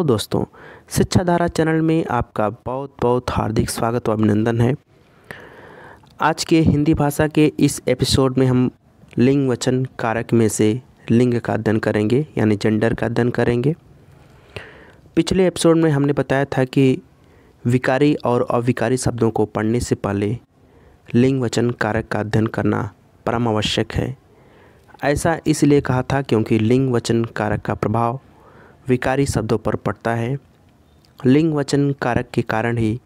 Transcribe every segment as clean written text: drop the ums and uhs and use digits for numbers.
तो दोस्तों, शिक्षा धारा चैनल में आपका बहुत बहुत हार्दिक स्वागत और अभिनंदन है। आज के हिंदी भाषा के इस एपिसोड में हम लिंग वचन कारक में से लिंग का अध्ययन करेंगे, यानी जेंडर का अध्ययन करेंगे। पिछले एपिसोड में हमने बताया था कि विकारी और अविकारी शब्दों को पढ़ने से पहले लिंग वचन कारक का अध्ययन करना परम आवश्यक है। ऐसा इसलिए कहा था क्योंकि लिंग वचन कारक का प्रभाव विकारी शब्दों पर पड़ता है। लिंग वचन कारक के कारण ही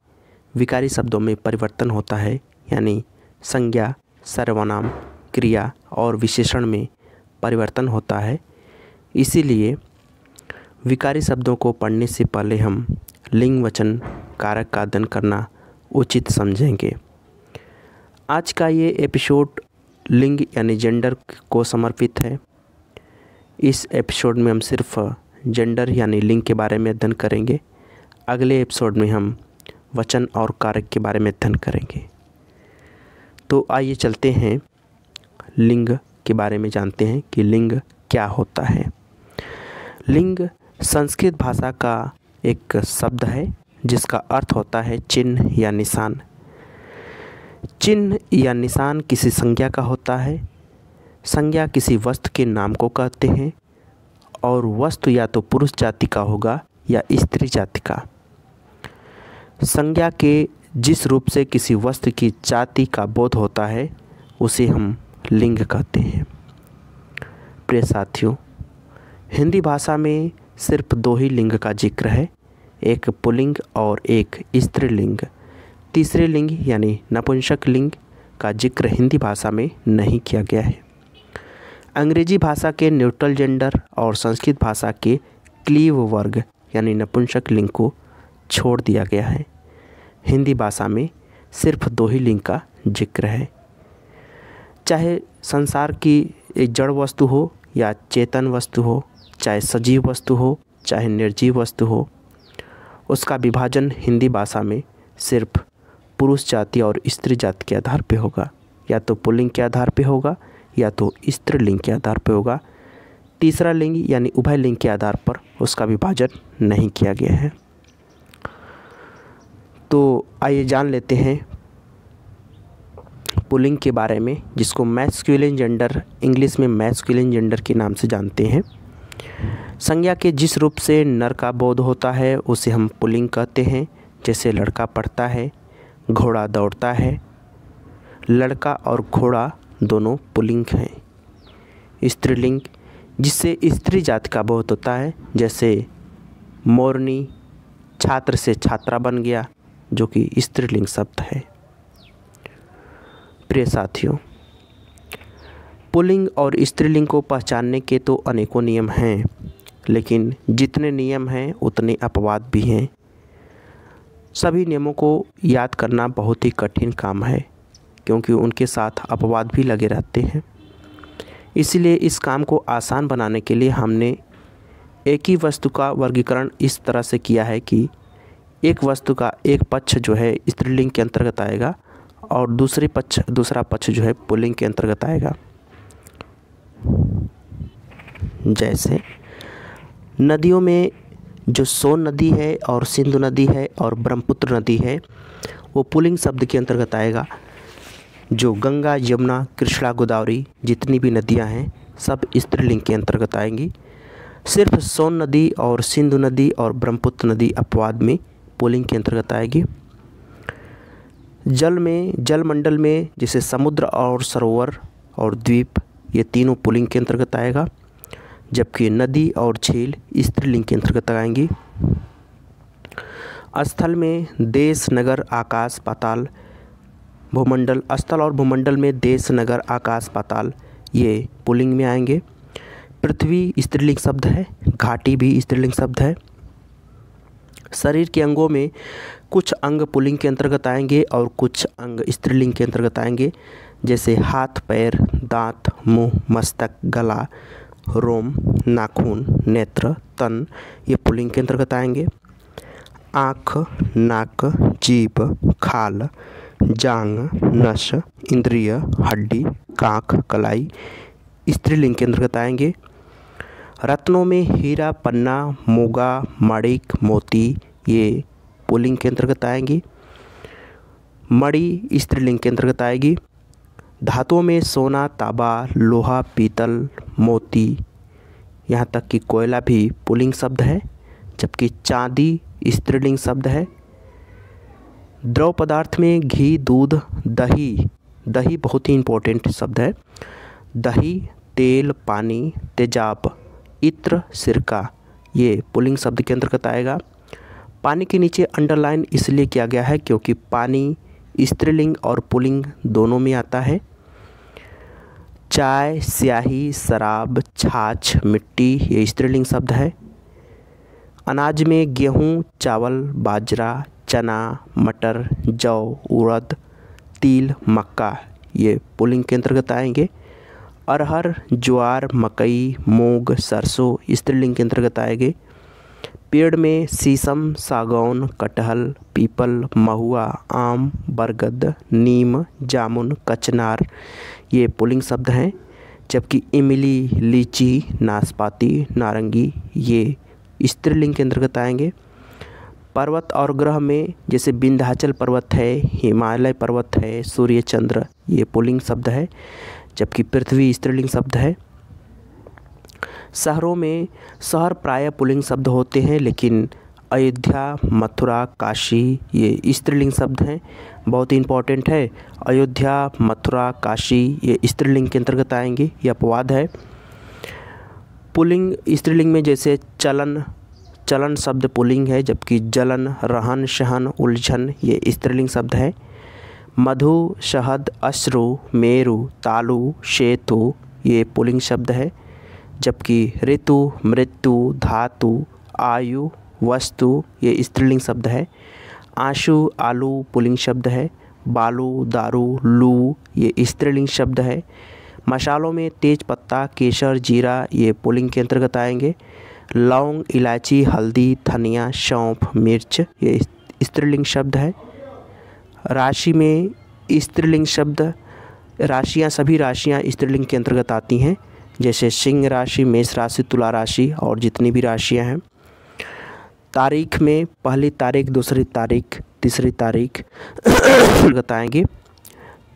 विकारी शब्दों में परिवर्तन होता है, यानी संज्ञा, सर्वनाम, क्रिया और विशेषण में परिवर्तन होता है। इसीलिए विकारी शब्दों को पढ़ने से पहले हम लिंग वचन कारक का अध्ययन करना उचित समझेंगे। आज का ये एपिसोड लिंग यानी जेंडर को समर्पित है। इस एपिसोड में हम सिर्फ जेंडर यानी लिंग के बारे में अध्ययन करेंगे। अगले एपिसोड में हम वचन और कारक के बारे में अध्ययन करेंगे। तो आइए चलते हैं लिंग के बारे में जानते हैं कि लिंग क्या होता है। लिंग संस्कृत भाषा का एक शब्द है जिसका अर्थ होता है चिन्ह या निशान। चिन्ह या निशान किसी संज्ञा का होता है। संज्ञा किसी वस्तु के नाम को कहते हैं और वस्तु या तो पुरुष जाति का होगा या स्त्री जाति का। संज्ञा के जिस रूप से किसी वस्तु की जाति का बोध होता है उसे हम लिंग कहते हैं। प्रिय साथियों, हिंदी भाषा में सिर्फ दो ही लिंग का जिक्र है, एक पुल्लिंग और एक स्त्रीलिंग। तीसरे लिंग यानी नपुंसक लिंग का जिक्र हिंदी भाषा में नहीं किया गया है। अंग्रेजी भाषा के न्यूट्रल जेंडर और संस्कृत भाषा के क्लीव वर्ग यानी नपुंसक लिंग को छोड़ दिया गया है। हिंदी भाषा में सिर्फ दो ही लिंग का जिक्र है। चाहे संसार की एक जड़ वस्तु हो या चेतन वस्तु हो, चाहे सजीव वस्तु हो चाहे निर्जीव वस्तु हो, उसका विभाजन हिंदी भाषा में सिर्फ पुरुष जाति और स्त्री जाति के आधार पे होगा, या तो पुल्लिंग के आधार पे होगा या तो स्त्रीलिंग के आधार पे होगा। तीसरा लिंग यानी उभय लिंग के आधार पर उसका विभाजन नहीं किया गया है। तो आइए जान लेते हैं पुल्लिंग के बारे में, जिसको मैस्कुलिन जेंडर, इंग्लिश में मैस्कुलिन जेंडर के नाम से जानते हैं। संज्ञा के जिस रूप से नर का बोध होता है उसे हम पुल्लिंग कहते हैं। जैसे लड़का पढ़ता है, घोड़ा दौड़ता है। लड़का और घोड़ा दोनों पुल्लिंग हैं। स्त्रीलिंग जिससे स्त्री जाति का बोध होता है, जैसे मोरनी छात्र से छात्रा बन गया, जो कि स्त्रीलिंग शब्द है। प्रिय साथियों, पुल्लिंग और स्त्रीलिंग को पहचानने के तो अनेकों नियम हैं, लेकिन जितने नियम हैं उतने अपवाद भी हैं। सभी नियमों को याद करना बहुत ही कठिन काम है, क्योंकि उनके साथ अपवाद भी लगे रहते हैं। इसलिए इस काम को आसान बनाने के लिए हमने एक ही वस्तु का वर्गीकरण इस तरह से किया है कि एक वस्तु का एक पक्ष जो है स्त्रीलिंग के अंतर्गत आएगा और दूसरा पक्ष जो है पुल्लिंग के अंतर्गत आएगा। जैसे नदियों में जो सोन नदी है और सिंधु नदी है और ब्रह्मपुत्र नदी है, वो पुल्लिंग शब्द के अंतर्गत आएगा। जो गंगा, यमुना, कृष्णा, गोदावरी जितनी भी नदियां हैं सब स्त्रीलिंग के अंतर्गत आएंगी। सिर्फ सोन नदी और सिंधु नदी और ब्रह्मपुत्र नदी अपवाद में पुल्लिंग के अंतर्गत आएगी। जलमंडल में जैसे समुद्र और सरोवर और द्वीप, ये तीनों पुल्लिंग के अंतर्गत आएगा, जबकि नदी और झील स्त्रीलिंग के अंतर्गत आएंगी। स्थल में देश, नगर, आकाश, पाताल, भूमंडल, स्थल और भूमंडल में देश, नगर, आकाश, पाताल ये पुल्लिंग में आएंगे। पृथ्वी स्त्रीलिंग शब्द है, घाटी भी स्त्रीलिंग शब्द है। शरीर के अंगों में कुछ अंग पुल्लिंग के अंतर्गत आएंगे और कुछ अंग स्त्रीलिंग के अंतर्गत आएंगे। जैसे हाथ, पैर, दांत, मुंह, मस्तक, गला, रोम, नाखून, नेत्र, तन ये पुल्लिंग के अंतर्गत आएंगे। आँख, नाक, जीभ, खाल, जांग, नस, इंद्रिय, हड्डी, कांख, कलाई स्त्रीलिंग के अंतर्गत आएंगे। रत्नों में हीरा, पन्ना, मोगा, माणिक, मोती ये पुल्लिंग के अंतर्गत आएंगी। मणि स्त्रीलिंग के अंतर्गत आएगी। धातुओं में सोना, तांबा, लोहा, पीतल, मोती, यहाँ तक कि कोयला भी पुल्लिंग शब्द है, जबकि चांदी स्त्रीलिंग शब्द है। द्रव पदार्थ में घी, दूध, दही, दही बहुत ही इम्पोर्टेंट शब्द है। दही, तेल, पानी, तेजाब, इत्र, सिरका ये पुल्लिंग शब्द के अंतर्गत आएगा। पानी के नीचे अंडरलाइन इसलिए किया गया है क्योंकि पानी स्त्रीलिंग और पुल्लिंग दोनों में आता है। चाय, स्याही, शराब, छाछ, मिट्टी ये स्त्रीलिंग शब्द है। अनाज में गेहूँ, चावल, बाजरा, चना, मटर, जौ, उड़द, तिल, मक्का ये पुल्लिंग के अंतर्गत आएंगे। अरहर, ज्वार, मकई, मूंग, सरसों स्त्रीलिंग के अंतर्गत आएंगे। पेड़ में शीशम, सागौन, कटहल, पीपल, महुआ, आम, बरगद, नीम, जामुन, कचनार ये पुल्लिंग शब्द हैं, जबकि इमली, लीची, नाशपाती, नारंगी ये स्त्रीलिंग के अंतर्गत आएंगे। पर्वत और ग्रह में जैसे विंध्याचल पर्वत है, हिमालय पर्वत है, सूर्य चंद्र ये पुल्लिंग शब्द है, जबकि पृथ्वी स्त्रीलिंग शब्द है। शहरों में शहर प्रायः पुल्लिंग शब्द होते हैं, लेकिन अयोध्या, मथुरा, काशी ये स्त्रीलिंग शब्द हैं, बहुत ही इम्पोर्टेंट है। अयोध्या, मथुरा, काशी ये स्त्रीलिंग के अंतर्गत आएंगे, ये अपवाद है। पुल्लिंग स्त्रीलिंग में जैसे चलन, चलन शब्द पुल्लिंग है, जबकि जलन, रहन, सहन, उलझन ये स्त्रीलिंग शब्द है। मधु, शहद, अश्रु, मेरु, तालु, सेतु ये पुल्लिंग शब्द है, जबकि ऋतु, मृत्यु, धातु, आयु, वस्तु ये स्त्रीलिंग शब्द है। आंसू, आलू पुल्लिंग शब्द है। बालू, दारू, लू ये स्त्रीलिंग शब्द है। मसालों में तेज पत्ता, केसर, जीरा ये पुल्लिंग के अंतर्गत आएंगे। लौंग, इलायची, हल्दी, धनिया, सौंफ, मिर्च ये स्त्रीलिंग शब्द है। राशि में स्त्रीलिंग शब्द, राशियाँ, सभी राशियाँ स्त्रीलिंग के अंतर्गत आती हैं, जैसे सिंह राशि, मेष राशि, तुला राशि और जितनी भी राशियाँ हैं। तारीख में पहली तारीख, दूसरी तारीख, तीसरी तारीख बताएंगे।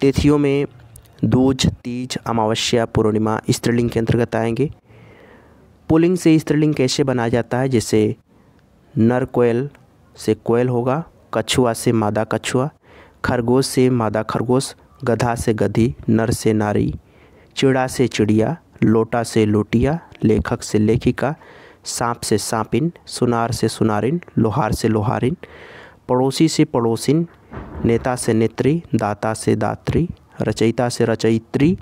तिथियों में दूज, तीज, अमावस्या, पूर्णिमा स्त्रीलिंग के अंतर्गत आएंगे। पुल्लिंग से स्त्रीलिंग कैसे बनाया जाता है, जैसे नर कोयल से कोयल होगा, कछुआ से मादा कछुआ, खरगोश से मादा खरगोश, गधा से गधी, नर से नारी, चिड़ा से चिड़िया, लोटा से लोटिया, लेखक से लेखिका, सांप से सांपिन, सुनार से सुनारिन, लोहार से लोहारिन, पड़ोसी से पड़ोसिन, नेता से नेत्री, दाता से दात्री, रचयिता से रचयित्री,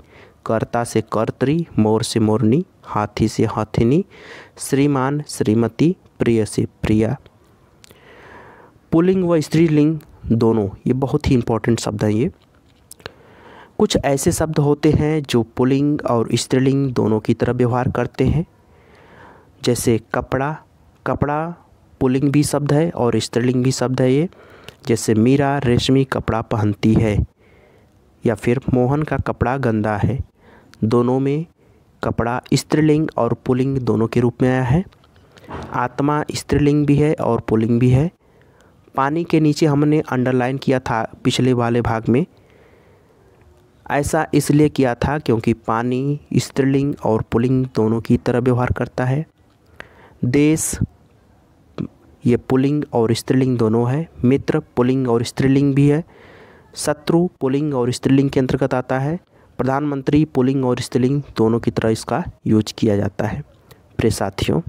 कर्ता से कर्त्री, मोर से मोरनी, हाथी से हाथिनी, श्रीमान, श्रीमती, प्रिय से प्रिया। पुल्लिंग व स्त्रीलिंग दोनों ये बहुत ही इम्पोर्टेंट शब्द हैं। ये कुछ ऐसे शब्द होते हैं जो पुल्लिंग और स्त्रीलिंग दोनों की तरह व्यवहार करते हैं, जैसे कपड़ा, कपड़ा पुल्लिंग भी शब्द है और स्त्रीलिंग भी शब्द है ये, जैसे मीरा रेशमी कपड़ा पहनती है, या फिर मोहन का कपड़ा गंदा है। दोनों में कपड़ा स्त्रीलिंग और पुल्लिंग दोनों के रूप में आया है। आत्मा स्त्रीलिंग भी है और पुल्लिंग भी है। पानी के नीचे हमने अंडरलाइन किया था पिछले वाले भाग में, ऐसा इसलिए किया था क्योंकि पानी स्त्रीलिंग और पुल्लिंग दोनों की तरह व्यवहार करता है। देश ये पुल्लिंग और स्त्रीलिंग दोनों है। मित्र पुल्लिंग और स्त्रीलिंग भी है। शत्रु पुल्लिंग और स्त्रीलिंग के अंतर्गत आता है। प्रधानमंत्री पुल्लिंग और स्त्रीलिंग दोनों की तरह इसका यूज किया जाता है। प्रिय साथियों,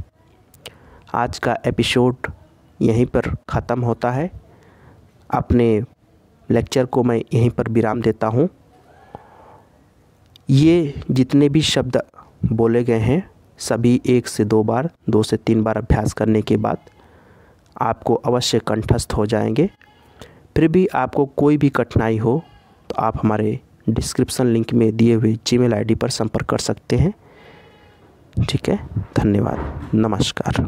आज का एपिसोड यहीं पर ख़त्म होता है। अपने लेक्चर को मैं यहीं पर विराम देता हूँ। ये जितने भी शब्द बोले गए हैं सभी 1 से 2 बार, 2 से 3 बार अभ्यास करने के बाद आपको अवश्य कंठस्थ हो जाएंगे। फिर भी आपको कोई भी कठिनाई हो तो आप हमारे डिस्क्रिप्शन लिंक में दिए हुए जीमेल आईडी पर संपर्क कर सकते हैं। ठीक है, धन्यवाद, नमस्कार।